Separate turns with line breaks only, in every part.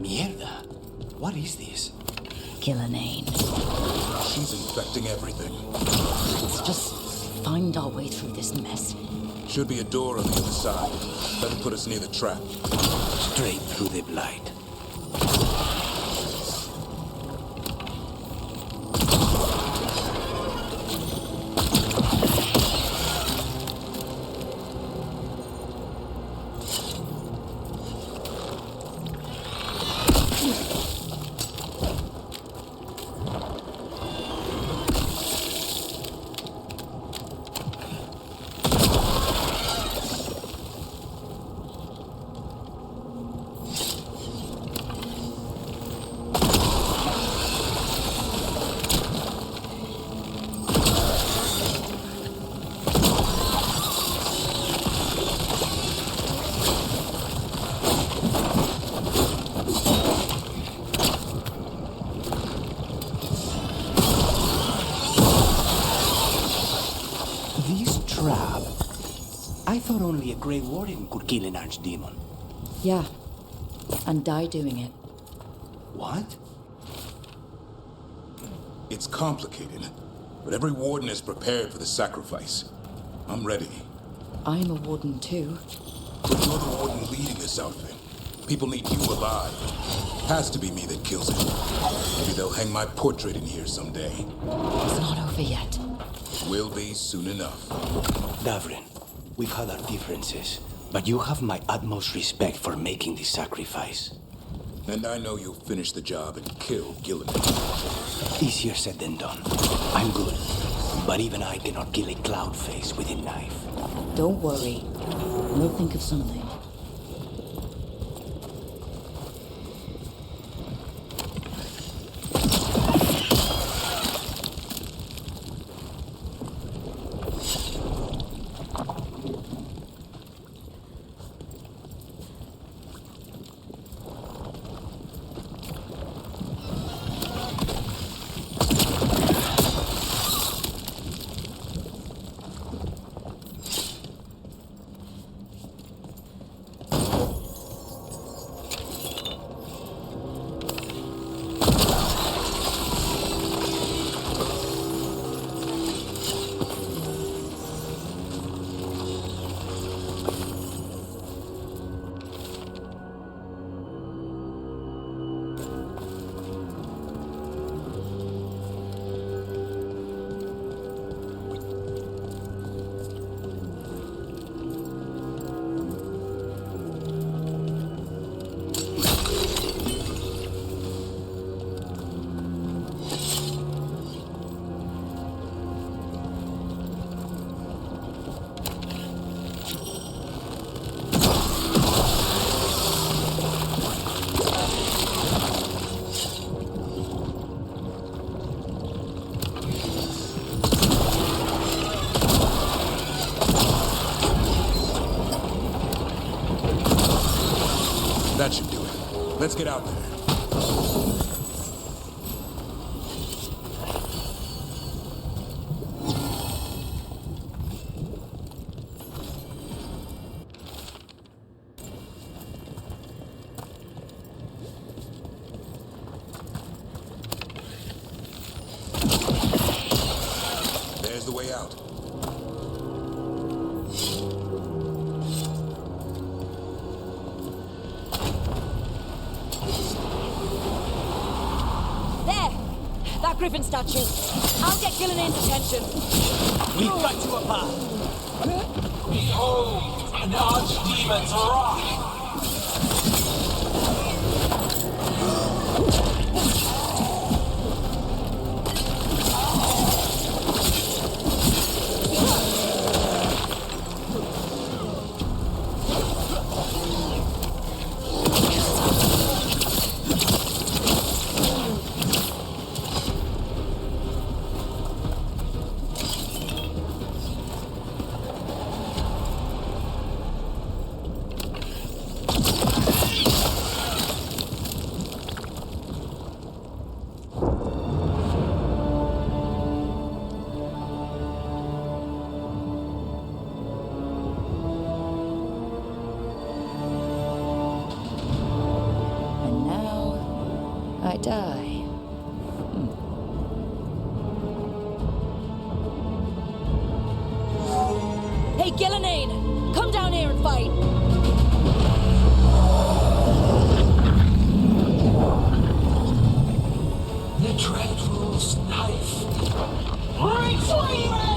Mierda. What is this?
Killinane.
She's infecting everything.
Let's just find our way through this mess.
Should be a door on the other side. That'll put us near the trap.
Straight through the blight. I thought only a Grey Warden could kill an archdemon.
Yeah. And die doing it.
What?
It's complicated, but every warden is prepared for the sacrifice. I'm ready.
I'm a warden too.
But you're the warden leading this outfit. People need you alive. Has to be me that kills it. Maybe they'll hang my portrait in here someday.
It's not over yet.
Will be soon enough.
Davrin, we've had our differences, but you have my utmost respect for making this sacrifice.
And I know you'll finish the job and kill Gillen.
Easier said than done. I'm good, but even I cannot kill a cloud face with a knife.
Don't worry. We'll think of something.
That should do it. Let's get out there. There's the way out.
That griffin statue. I'll get Gillinane's attention.
We've got you apart.
Behold, an archdemon's wrath!
I die.
Hey, Gillenane! Come down here and fight!
The Dreadwolf's knife. Retrieve it!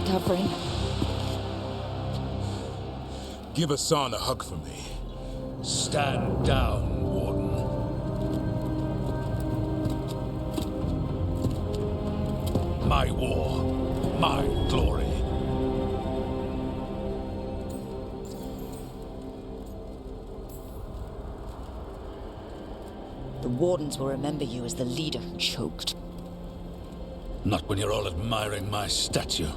Dovrin.
Give Hassan a hug for me. Stand down, Warden. My war, my glory.
The Wardens will remember you as the leader who choked.
Not when you're all admiring my statue.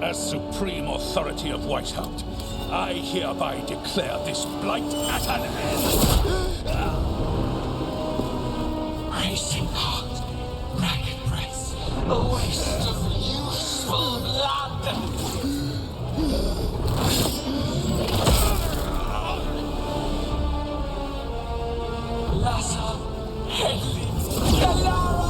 As supreme authority of Whitehound, I hereby declare this blight at an end.
Racing heart, ragged breath, a waste of useful blood. Lassa, Hedley, Galara.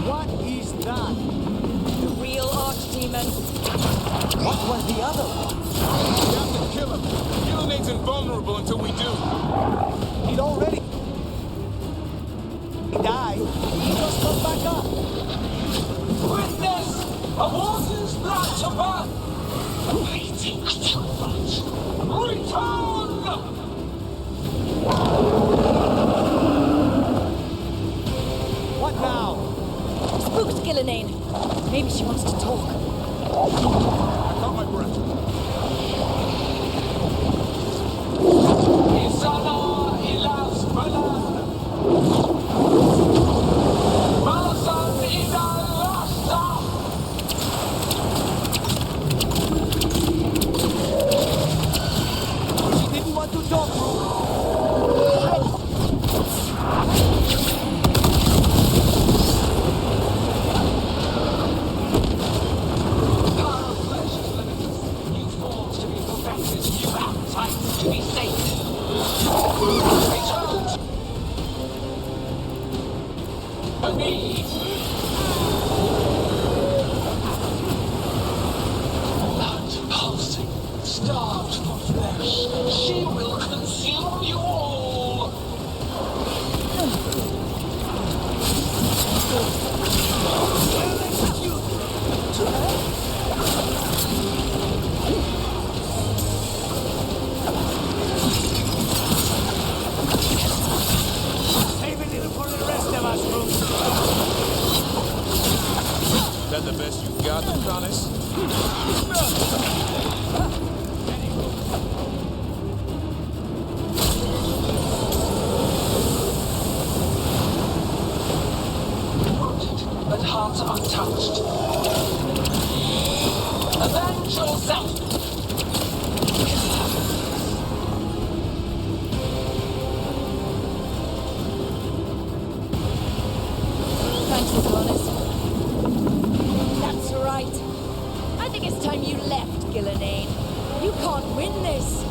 What is that? The real archdemon.
What was the other one?
We have to kill him. Gillinade's invulnerable until we do.
It already... He died. He just got back up.
Witness a water's blood to burn. Waiting to fight. Return!
What now?
Spooked Gillenane. Maybe she wants to talk.
I caught my breath.
Isana ilas balan. Malasan idal rasta.
She didn't want to talk, bro.
Power of flesh is limited. New forms to be perfected. New appetites to be sated. Return to me. Blood pulsing, starved for flesh. She will consume you all.
Save a little for the rest of us, bro.
Is that the best you got, Adonis?
but heart untouched. Avenge yourself!
Thanks, Lucanus. That's right. I think it's time you left, Gillenane. You can't win this.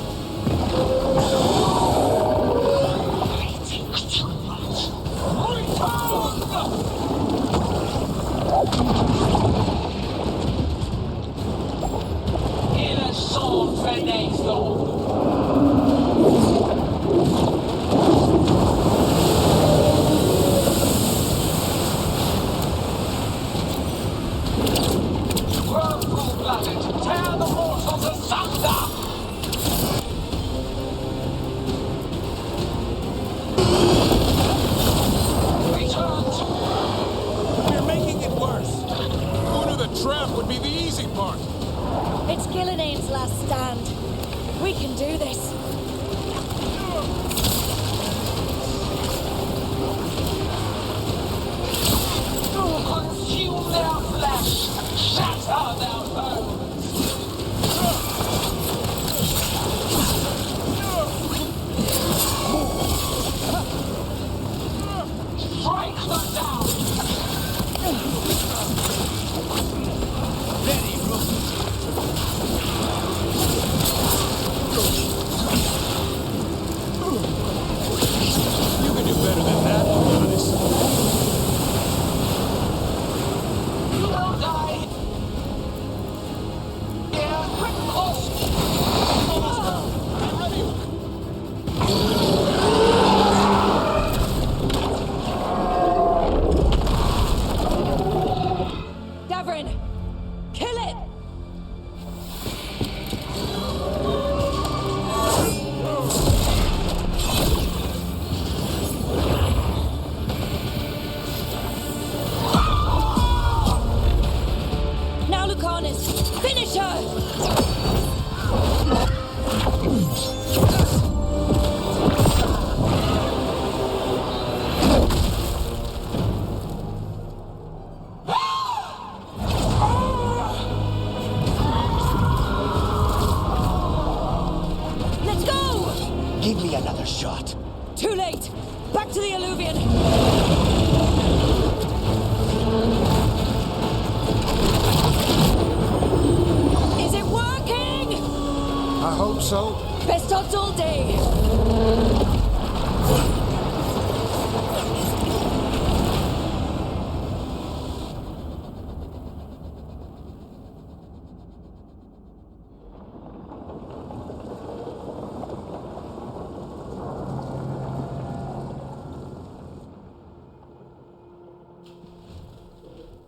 Il est son fenaison! Grow full-blooded! Tear the mortals asunder! Return to
You're making it worse. Who knew the trap would be the easy part?
It's Gillenane's last stand. We can do this.
consume their flesh, shatter their bones. Strike them down.
You can do better than that, Lucanus.
You will die. Yeah, quick course.
I'm ready.
Davrin! Kill it! Now, Lucanus! Finish her! Let's go!
Give me another shot.
Too late! Back to the alluvion! Is it working?
I hope so.
Best odds all day!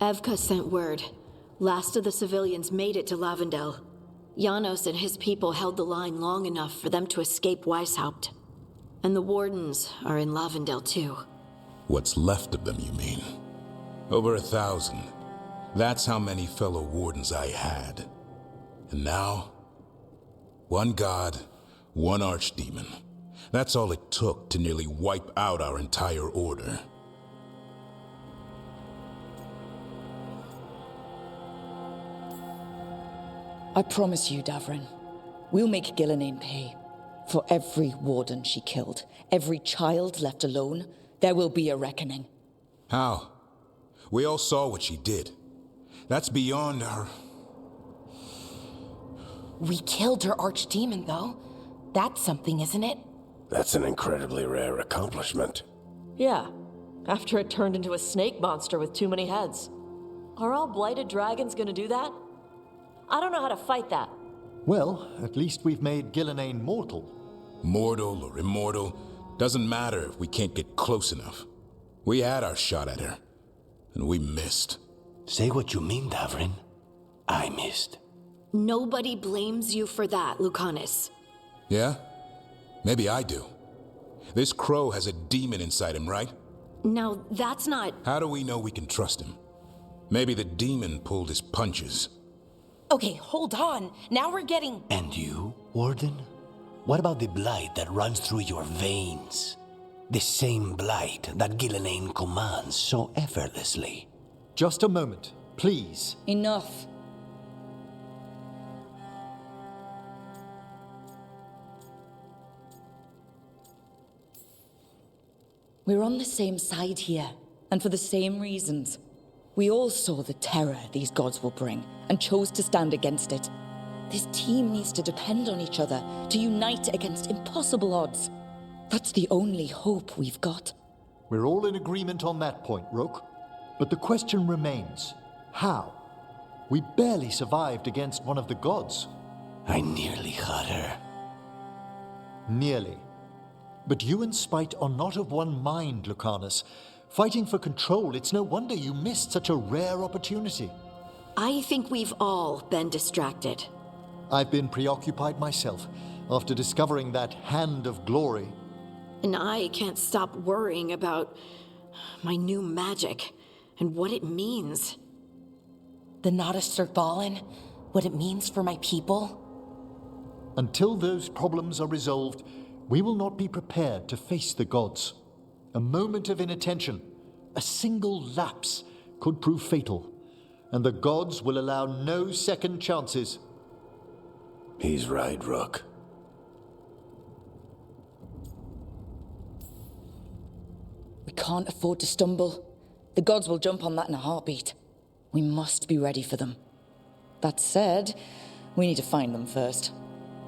Evka sent word. Last of the civilians made it to Lavendel. Janos and his people held the line long enough for them to escape Weishaupt. And the Wardens are in Lavendel too.
What's left of them, you mean? Over 1,000. That's how many fellow Wardens I had. And now, one god, one archdemon. That's all it took to nearly wipe out our entire order.
I promise you, Davrin, we'll make Gillenane pay. For every warden she killed, every child left alone, there will be a reckoning.
How? We all saw what she did. That's beyond our...
We killed her archdemon, though. That's something, isn't it?
That's an incredibly rare accomplishment.
Yeah, after it turned into a snake monster with too many heads. Are all blighted dragons gonna do that? I don't know how to fight that.
Well, at least we've made Gillenane mortal.
Mortal or immortal, doesn't matter if we can't get close enough. We had our shot at her, and we missed.
Say what you mean, Davrin. I missed.
Nobody blames you for that, Lucanus.
Yeah? Maybe I do. This crow has a demon inside him, right?
Now, that's not...
How do we know we can trust him? Maybe the demon pulled his punches.
Okay, hold on. Now we're getting...
And you, Warden? What about the blight that runs through your veins? The same blight that Gillenane commands so effortlessly.
just a moment, please.
Enough. We're on the same side here, and for the same reasons. We all saw the terror these gods will bring, and chose to stand against it. This team needs to depend on each other, to unite against impossible odds. That's the only hope we've got.
We're all in agreement on that point, Rook. But the question remains, how? We barely survived against one of the gods.
I nearly had her.
Nearly. But you and Spite are not of one mind, Lucanus. Fighting for control, it's no wonder you missed such a rare opportunity.
I think we've all been distracted.
I've been preoccupied myself after discovering that hand of glory.
And I can't stop worrying about my new magic and what it means.
The Nodists are fallen. What it means for my people.
Until those problems are resolved, we will not be prepared to face the gods. A moment of inattention, a single lapse, could prove fatal, and the gods will allow no second chances.
He's right, Rook.
We can't afford to stumble. The gods will jump on that in a heartbeat. We must be ready for them. That said, we need to find them first.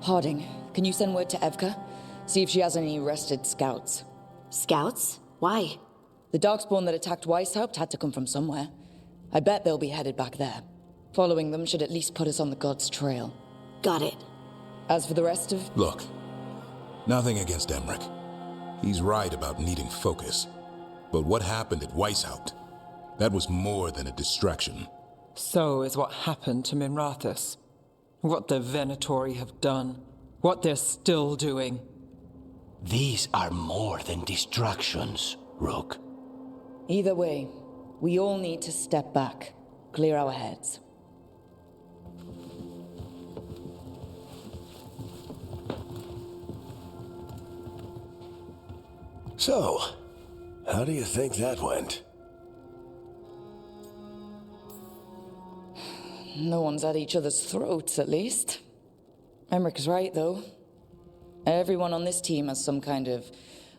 Harding, can you send word to Evka? See if she has any rested scouts.
Scouts? Why?
The Darkspawn that attacked Weishaupt had to come from somewhere. I bet they'll be headed back there. Following them should at least put us on the gods' trail.
Got it.
As for the rest of...
Look, nothing against Emmerich. He's right about needing focus. But what happened at Weishaupt? That was more than a distraction.
So is what happened to Minrathous. What the Venatori have done. What they're still doing.
These are more than distractions, Rook.
Either way, we all need to step back, clear our heads.
So, how do you think that went?
No one's at each other's throats, at least. Emmerich's right, though. Everyone on this team has some kind of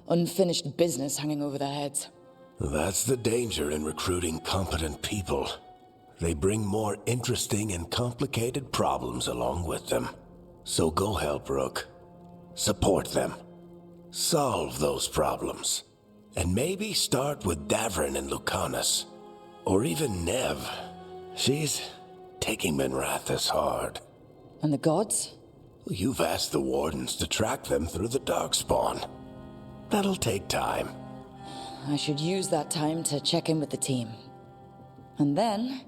unfinished business hanging over their heads.
That's the danger in recruiting competent people. They bring more interesting and complicated problems along with them. So go help, Rook. Support them. Solve those problems. And maybe start with Davrin and Lucanus. Or even Nev. She's taking Minrathous hard.
And the gods?
You've asked the Wardens to track them through the Darkspawn. That'll take time.
I should use that time to check in with the team. And then,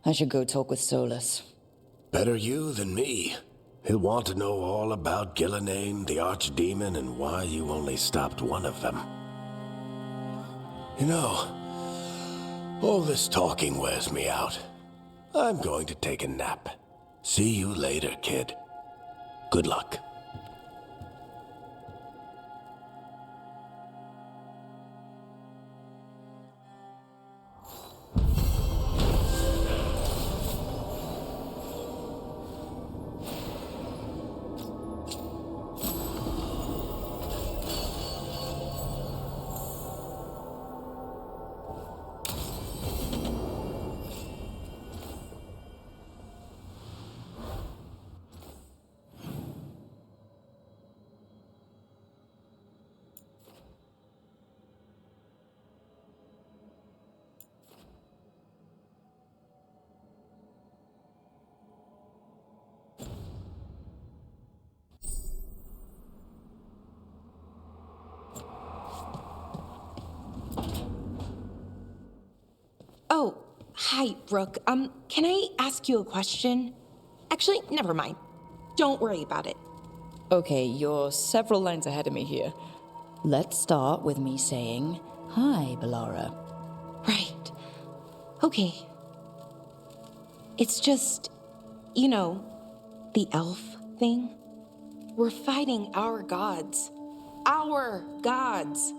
I should go talk with Solus.
Better you than me. He'll want to know all about Gillenane, the Archdemon, and why you only stopped one of them. You know, all this talking wears me out. I'm going to take a nap. See you later, kid. Good luck.
Oh, hi, Rook. Can I ask you a question? Actually, never mind. Don't worry about it.
Okay, you're several lines ahead of me here. Let's start with me saying, hi, Bellara.
Right. Okay. It's just, you know, the elf thing. We're fighting our gods. Our gods.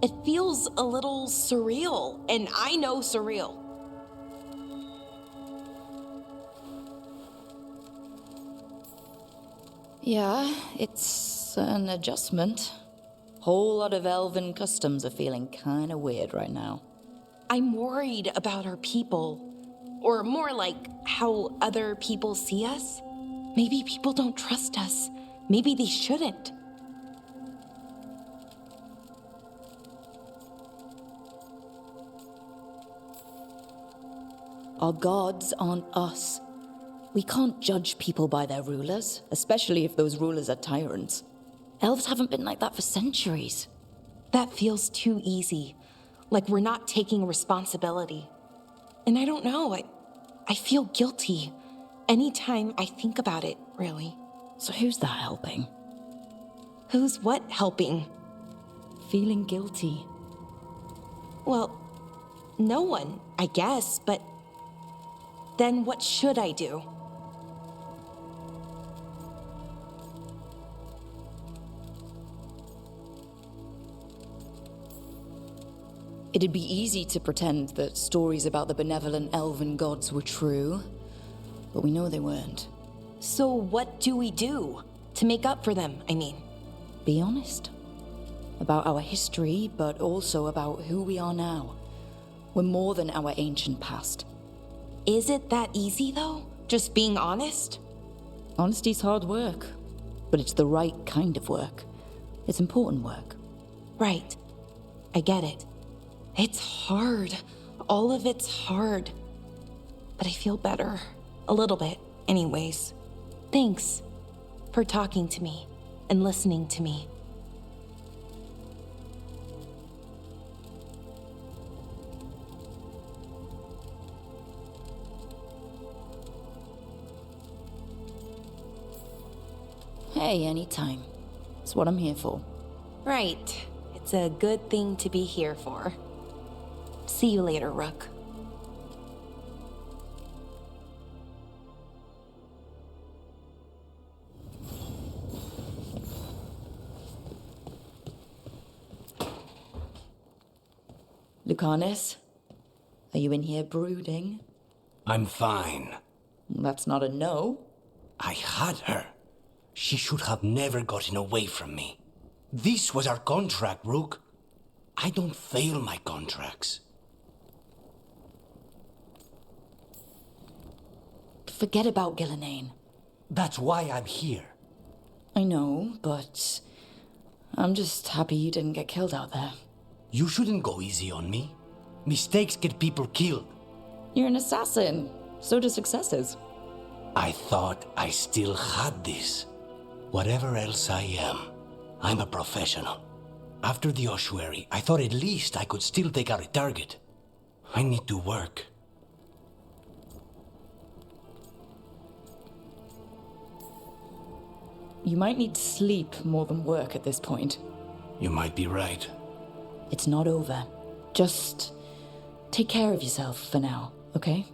It feels a little surreal, and I know surreal.
Yeah, it's an adjustment. Whole lot of elven customs are feeling kinda weird right now.
I'm worried about our people. Or more like how other people see us. Maybe people don't trust us. Maybe they shouldn't.
Our gods aren't us. We can't judge people by their rulers, especially if those rulers are tyrants. Elves haven't been like that for centuries.
That feels too easy. Like we're not taking responsibility. And I don't know, I feel guilty. Anytime I think about it, really.
So who's that helping?
Who's what helping?
Feeling guilty.
Well, no one, I guess, but then what should I do?
It'd be easy to pretend that stories about the benevolent elven gods were true, but we know they weren't.
So what do we do? To make up for them, I mean.
Be honest. About our history, but also about who we are now. We're more than our ancient past.
Is it that easy, though? Just being honest?
Honesty's hard work, but it's the right kind of work. It's important work.
Right. I get it. It's hard. All of it's hard. But I feel better. A little bit, anyways. Thanks for talking to me and listening to me.
Hey, anytime. It's what I'm here for.
Right. It's a good thing to be here for. See you later, Rook.
Lucanus, are you in here brooding?
I'm fine.
That's not a no.
I had her. She should have never gotten away from me. This was our contract, Rook. I don't fail my contracts.
Forget about Gillenane.
That's why I'm here.
I know, but I'm just happy you didn't get killed out there.
You shouldn't go easy on me. Mistakes get people killed.
You're an assassin. So do successes.
I thought I still had this. Whatever else I am, I'm a professional. After the ossuary, I thought at least I could still take out a target. I need to work.
You might need sleep more than work at this point.
You might be right.
It's not over. Just take care of yourself for now, okay?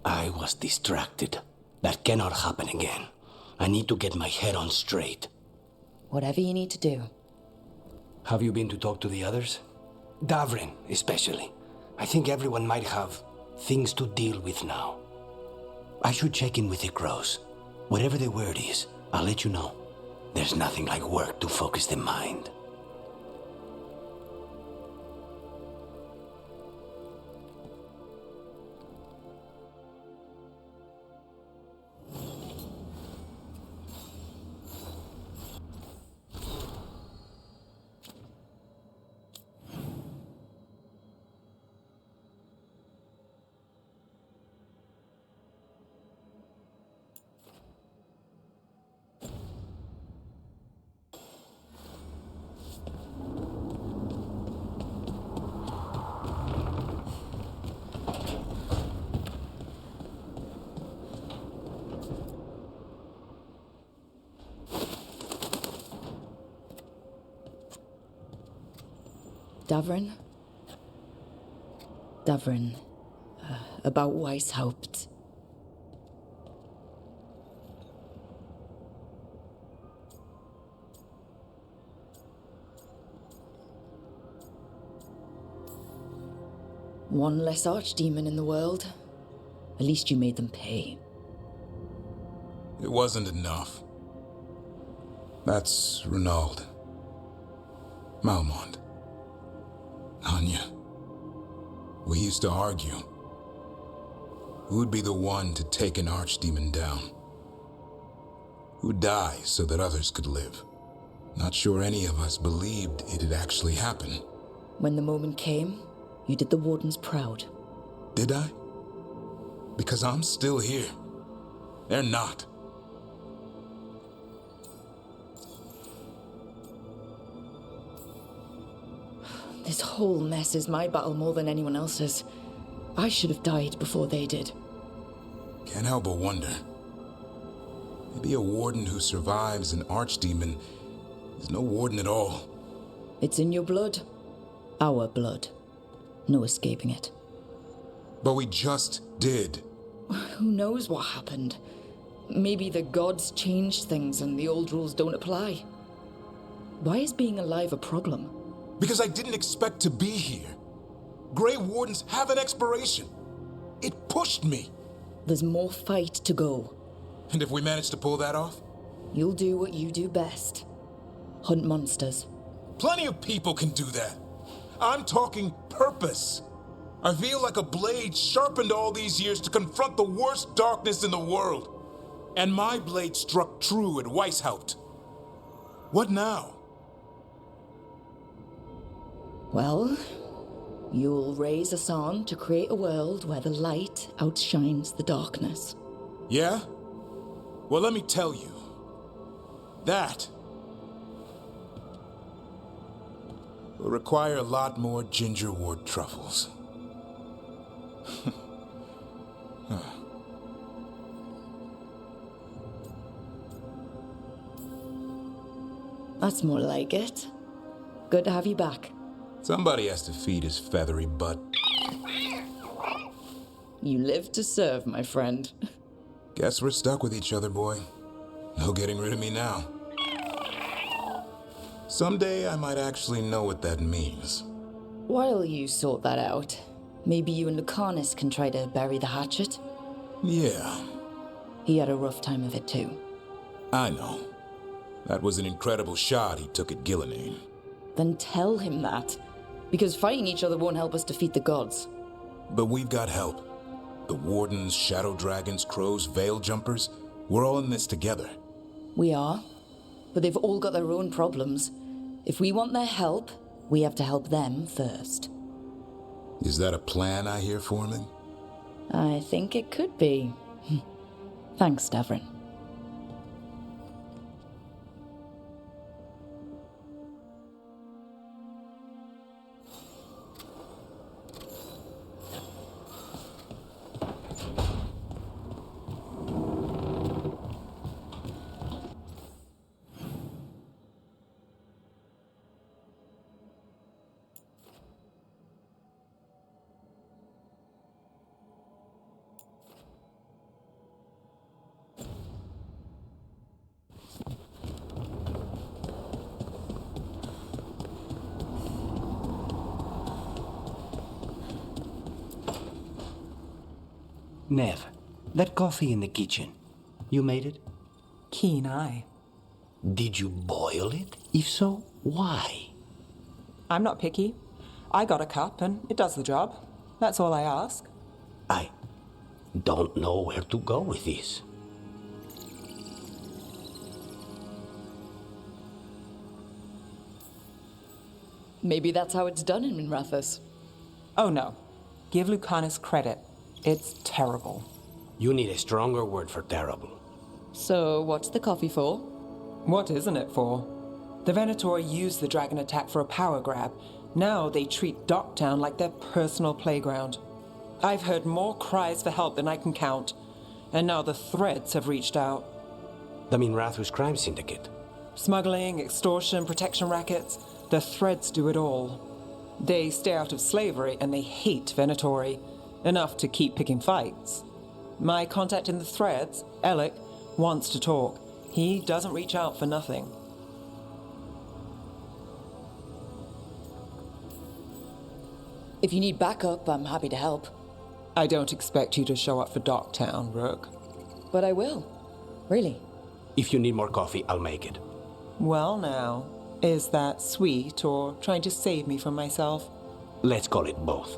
I was distracted. That cannot happen again. I need to get my head on straight.
Whatever you need to do.
Have you been to talk to the others? Davrin, especially. I think everyone might have things to deal with now. I should check in with the crows. Whatever the word is, I'll let you know. There's nothing like work to focus the mind.
Davrin? Davrin. About Weishaupt. One less archdemon in the world. At least you made them pay.
It wasn't enough. That's Renaud. Malmont. Anya. We used to argue. Who'd be the one to take an archdemon down? Who'd die so that others could live? Not sure any of us believed it'd actually happen.
When the moment came, you did the Wardens proud.
Did I? Because I'm still here. They're not.
This whole mess is my battle more than anyone else's. I should have died before they did.
Can't help but wonder. Maybe a warden who survives an archdemon is no warden at all.
It's in your blood. Our blood. No escaping it.
But we just did.
Who knows what happened? Maybe the gods changed things and the old rules don't apply. Why is being alive a problem?
Because I didn't expect to be here. Grey Wardens have an expiration. It pushed me.
There's more fight to go.
And if we manage to pull that off?
You'll do what you do best. Hunt monsters.
Plenty of people can do that. I'm talking purpose. I feel like a blade sharpened all these years to confront the worst darkness in the world. And my blade struck true at Weishaupt. What now?
Well, you'll raise a song to create a world where the light outshines the darkness.
Yeah? Well, let me tell you. That will require a lot more gingerwort truffles.
That's more like it. Good to have you back.
Somebody has to feed his feathery butt.
You live to serve, my friend.
Guess we're stuck with each other, boy. No getting rid of me now. Someday I might actually know what that means.
While you sort that out, maybe you and Lucanus can try to bury the hatchet?
Yeah.
He had a rough time of it too.
I know. That was an incredible shot he took at Gillenane.
Then tell him that. Because fighting each other won't help us defeat the gods.
But we've got help. The Wardens, Shadow Dragons, Crows, Veil Jumpers, we're all in this together.
We are. But they've all got their own problems. If we want their help, we have to help them first.
Is that a plan I hear forming?
I think it could be. Thanks, Davrin.
Nev, that coffee in the kitchen, you made it?
Keen eye.
Did you boil it? If so, why?
I'm not picky. I got a cup and it does the job. That's all I ask.
I don't know where to go with this.
Maybe that's how it's done in Minrathous.
Oh no. Give Lucanus credit. It's terrible.
You need a stronger word for terrible.
So, what's the coffee for?
What isn't it for? The Venatori used the dragon attack for a power grab. Now they treat Docktown like their personal playground. I've heard more cries for help than I can count. And now the Threads have reached out.
The Minrathous Crime Syndicate.
Smuggling, extortion, protection rackets. The Threads do it all. They stay out of slavery and they hate Venatori. Enough to keep picking fights. My contact in the Threads, Alec, wants to talk. He doesn't reach out for nothing.
If you need backup, I'm happy to help.
I don't expect you to show up for Docktown, Rook.
But I will. Really?
If you need more coffee, I'll make it.
Well, now, is that sweet or trying to save me from myself?
Let's call it both.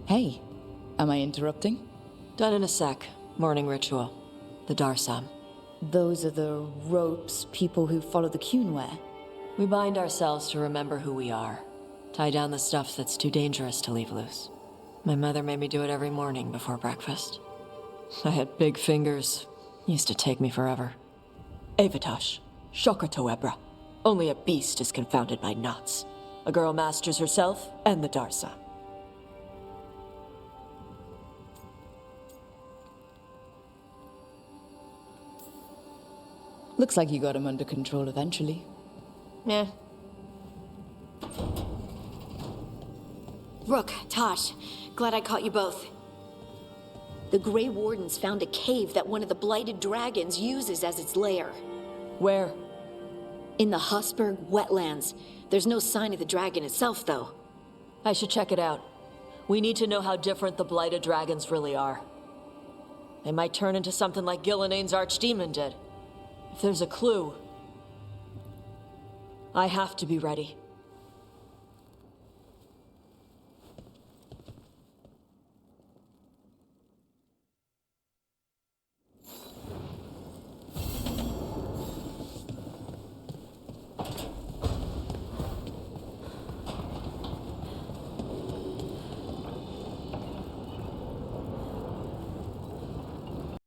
Hey, am I interrupting?
Done in a sec. Morning ritual. The Darsam.
Those are the ropes people who follow the Qun wear.
We bind ourselves to remember who we are. Tie down the stuff that's too dangerous to leave loose. My mother made me do it every morning before breakfast. I had big fingers. Used to take me forever. Avatash. Shokratoebra. Only a beast is confounded by knots. A girl masters herself and the Darsam.
Looks like you got him under control eventually.
Yeah.
Rook, Tosh, glad I caught you both. The Grey Wardens found a cave that one of the Blighted Dragons uses as its lair.
Where?
In the Husberg wetlands. There's no sign of the dragon itself, though.
I should check it out. We need to know how different the Blighted Dragons really are. They might turn into something like Gillenane's archdemon did. If there's a clue, I have to be ready.